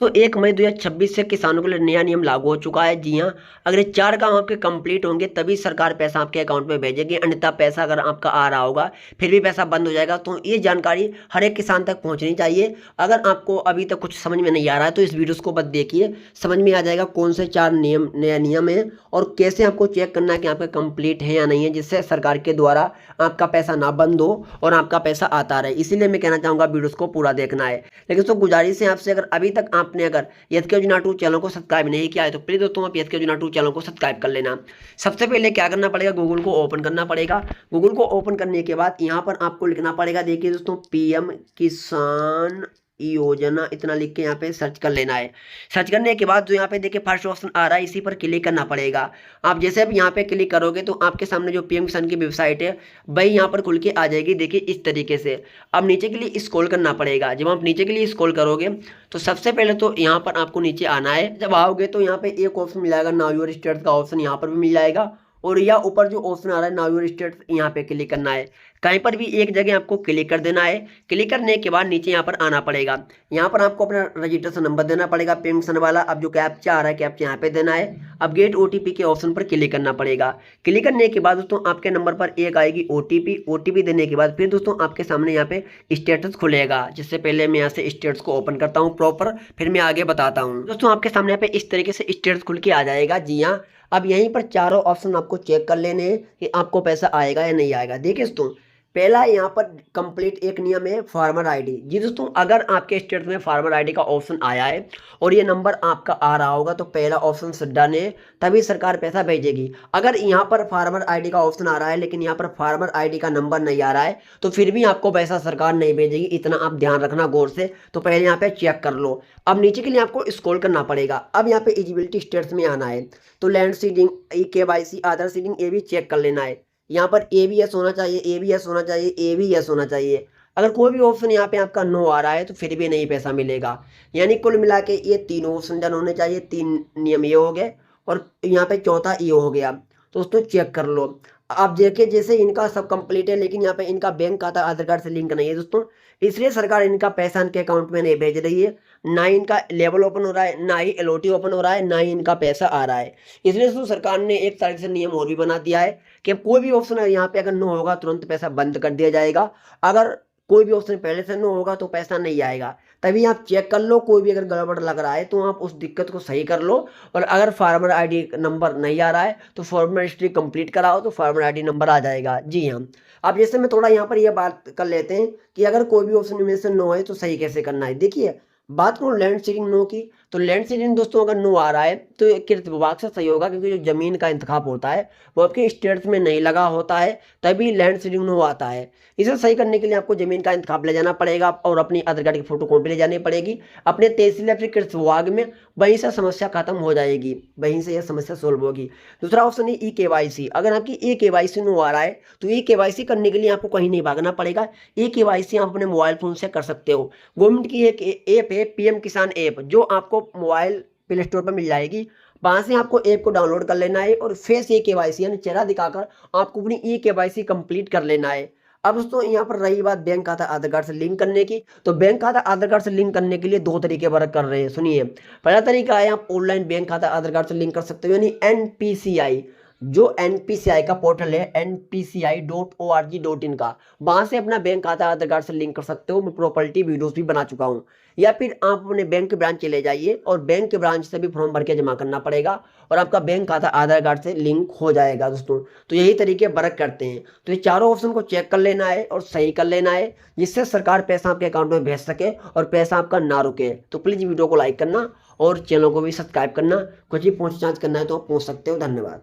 तो 1 मई 2026 से किसानों के लिए नया नियम लागू हो चुका है। जी हाँ, अगर ये 4 काम आपके कंप्लीट होंगे तभी सरकार पैसा आपके अकाउंट में भेजेगी, अन्यथा पैसा अगर आपका आ रहा होगा फिर भी पैसा बंद हो जाएगा। तो ये जानकारी हर एक किसान तक पहुंचनी चाहिए। अगर आपको अभी तक कुछ समझ में नहीं आ रहा है तो इस वीडियो को बस देखिए, समझ में आ जाएगा कौन से 4 नियम नया नियम है और कैसे आपको चेक करना है कि आपका कंप्लीट है या नहीं है, जिससे सरकार के द्वारा आपका पैसा ना बंद हो और आपका पैसा आता रहे। इसीलिए मैं कहना चाहूँगा वीडियो को पूरा देखना है। लेकिन दोस्तों गुजारिश है आपसे, अगर अभी तक आपने अगर यस के जना टू चैनल को सब्सक्राइब नहीं किया है तो प्लीज़ दोस्तों आप यस के जना टू चैनल को सब्सक्राइब कर लेना। सबसे पहले क्या करना पड़ेगा, गूगल को ओपन करना पड़ेगा। गूगल को ओपन करने के बाद यहाँ पर आपको लिखना पड़ेगा, देखिए दोस्तों, पीएम किसान योजना इतना लिख के यहाँ पे सर्च कर लेना है। सर्च करने के बाद जो यहाँ पे देखिए फर्स्ट ऑप्शन आ रहा है, इसी पर क्लिक करना पड़ेगा। आप जैसे अब यहाँ पे क्लिक करोगे तो आपके सामने जो पीएम किसान की वेबसाइट है वही यहाँ पर खुल के आ जाएगी, देखिए इस तरीके से। अब नीचे के लिए स्क्रॉल करना पड़ेगा। जब आप नीचे के लिए स्क्रॉल करोगे तो सबसे पहले तो यहाँ पर आपको नीचे आना है। जब आओगे तो यहाँ पे एक ऑप्शन मिल जाएगा, नाउ योर स्टेट्स का ऑप्शन यहाँ पर भी मिल जाएगा, और या ऊपर जो ऑप्शन आ रहा है नाउ योर स्टेट्स, यहाँ पे क्लिक करना है। कहीं पर भी एक जगह आपको क्लिक कर देना है। क्लिक करने के बाद नीचे यहाँ पर आना पड़ेगा। यहाँ पर आपको अपना रजिस्ट्रेशन नंबर देना पड़ेगा, पेंशन वाला। अब जो कैप्चा आ रहा है कैप्चा यहाँ पे देना है। अब गेट ओटीपी के ऑप्शन पर क्लिक करना पड़ेगा। क्लिक करने के बाद दोस्तों आपके नंबर पर एक आएगी ओटीपी। ओटीपी देने के बाद फिर दोस्तों आपके सामने यहाँ पे स्टेटस खुलेगा। जिससे पहले मैं यहाँ से स्टेटस को ओपन करता हूँ प्रॉपर, फिर मैं आगे बताता हूँ। दोस्तों आपके सामने यहाँ पे इस तरीके से स्टेटस खुल के आ जाएगा। जी हाँ, अब यहीं पर चारों ऑप्शन आपको चेक कर लेने हैं कि आपको पैसा आएगा या नहीं आएगा। देखिए दोस्तों, पहला यहाँ पर कंप्लीट एक नियम है फार्मर आईडी। जी दोस्तों, अगर आपके स्टेट में फार्मर आईडी का ऑप्शन आया है और ये नंबर आपका आ रहा होगा तो पहला ऑप्शन डन है, तभी सरकार पैसा भेजेगी। अगर यहाँ पर फार्मर आईडी का ऑप्शन आ रहा है लेकिन यहाँ पर फार्मर आईडी का नंबर नहीं आ रहा है तो फिर भी आपको पैसा सरकार नहीं भेजेगी, इतना आप ध्यान रखना गौर से। तो पहले यहाँ पे चेक कर लो। अब नीचे के लिए आपको स्क्रॉल करना पड़ेगा। अब यहाँ पे एलिजिबिलिटी स्टेट्स में आना है तो लैंड सीडिंग, केवाईसी, आधार सीडिंग, ये भी चेक कर लेना है। यहाँ पर ए भी यस होना चाहिए, ए भी यस होना चाहिए, ए भी यस होना चाहिए। अगर कोई भी ऑप्शन यहाँ पे आपका नो आ रहा है तो फिर भी नहीं पैसा मिलेगा। यानी कुल मिला के ये तीनों ऑप्शन डन होने चाहिए। 3 नियम ये हो गए और यहाँ पे चौथा ये हो गया। तो दोस्तों चेक कर लो। आप देखिए जैसे इनका सब कंप्लीट है लेकिन यहाँ पे इनका बैंक खाता आधार कार्ड से लिंक नहीं है दोस्तों, इसलिए सरकार इनका पैसा इनके अकाउंट में नहीं भेज रही है। ना ही इनका लेवल ओपन हो रहा है, ना ही एलओटी ओपन हो रहा है, ना ही इनका पैसा आ रहा है। इसलिए दोस्तों सरकार ने एक तारीख से नियम और भी बना दिया है कि कोई भी ऑप्शन यहाँ पे अगर नो होगा तुरंत पैसा बंद कर दिया जाएगा। अगर कोई भी ऑप्शन पहले से नो होगा तो पैसा नहीं आएगा। तभी आप चेक कर लो, कोई भी अगर गड़बड़ लग रहा है तो आप उस दिक्कत को सही कर लो। और अगर फार्मर आईडी नंबर नहीं आ रहा है तो फार्मर हिस्ट्री कंप्लीट कराओ तो फार्मर आईडी नंबर आ जाएगा। जी हाँ, अब जैसे मैं थोड़ा यहाँ पर यह बात कर लेते हैं कि अगर कोई भी ऑप्शन इनमें से नो है तो सही कैसे करना है। देखिए, बात करूँ लैंड सीडिंग नो की, तो लैंड सीडिंग दोस्तों अगर नो आ रहा है तो ये कृषि विभाग से सही होगा, क्योंकि जो जमीन का इंतखाब होता है वो आपके स्टेट्स में नहीं लगा होता है, तभी लैंड सीडिंग नो आता है। इसे सही करने के लिए आपको जमीन का इंतखाब ले जाना पड़ेगा और अपनी आधार कार्ड की फोटो कॉपी ले जानी पड़ेगी अपने तहसील या फिर कृषि विभाग में। वहीं से समस्या खत्म हो जाएगी, वहीं से यह समस्या सोल्व होगी। दूसरा ऑप्शन है ई केवाईसी। अगर आपकी ई केवाईसी नो आ रहा है तो ई केवाईसी करने के लिए आपको कहीं नहीं भागना पड़ेगा। ई केवाईसी आप अपने मोबाइल फोन से कर सकते हो। गवर्नमेंट की एक ऐप है पीएम किसान ऐप, जो आपको मोबाइल प्ले स्टोर पर मिल जाएगी। वहां से आपको ऐप को डाउनलोड कर लेना है और फेस ई केवाईसी यानी चेहरा दिखाकर आपको अपनी ई केवाईसी कंप्लीट कर लेना है। अब दोस्तों यहाँ पर रही बात बैंक खाता आधार कार्ड से लिंक करने की, तो बैंक खाता आधार कार्ड से लिंक करने के लिए 2 तरीके वर्क कर रहे हैं, सुनिए। पहला तरीका है आप ऑनलाइन बैंक खाता आधार कार्ड से लिंक कर सकते हो, यानी एनपीसीआई। जो एनपीसीआई का पोर्टल है npci.org.in का, वहां से अपना बैंक खाता आधार कार्ड से लिंक कर सकते हो। मैं प्रॉपर्टी वीडियोस भी बना चुका हूँ। या फिर आप अपने बैंक के ब्रांच चले जाइए और बैंक के ब्रांच से भी फॉर्म भर के जमा करना पड़ेगा और आपका बैंक खाता आधार कार्ड से लिंक हो जाएगा दोस्तों। तो यही तरीके वर्क करते हैं। तो ये चारों ऑप्शन को चेक कर लेना है और सही कर लेना है, जिससे सरकार पैसा आपके अकाउंट में भेज सके और पैसा आपका ना रुके। तो प्लीज वीडियो को लाइक करना और चैनल को भी सब्सक्राइब करना। कुछ भी पूछ जांच करना है तो आप पूछ सकते हो। धन्यवाद।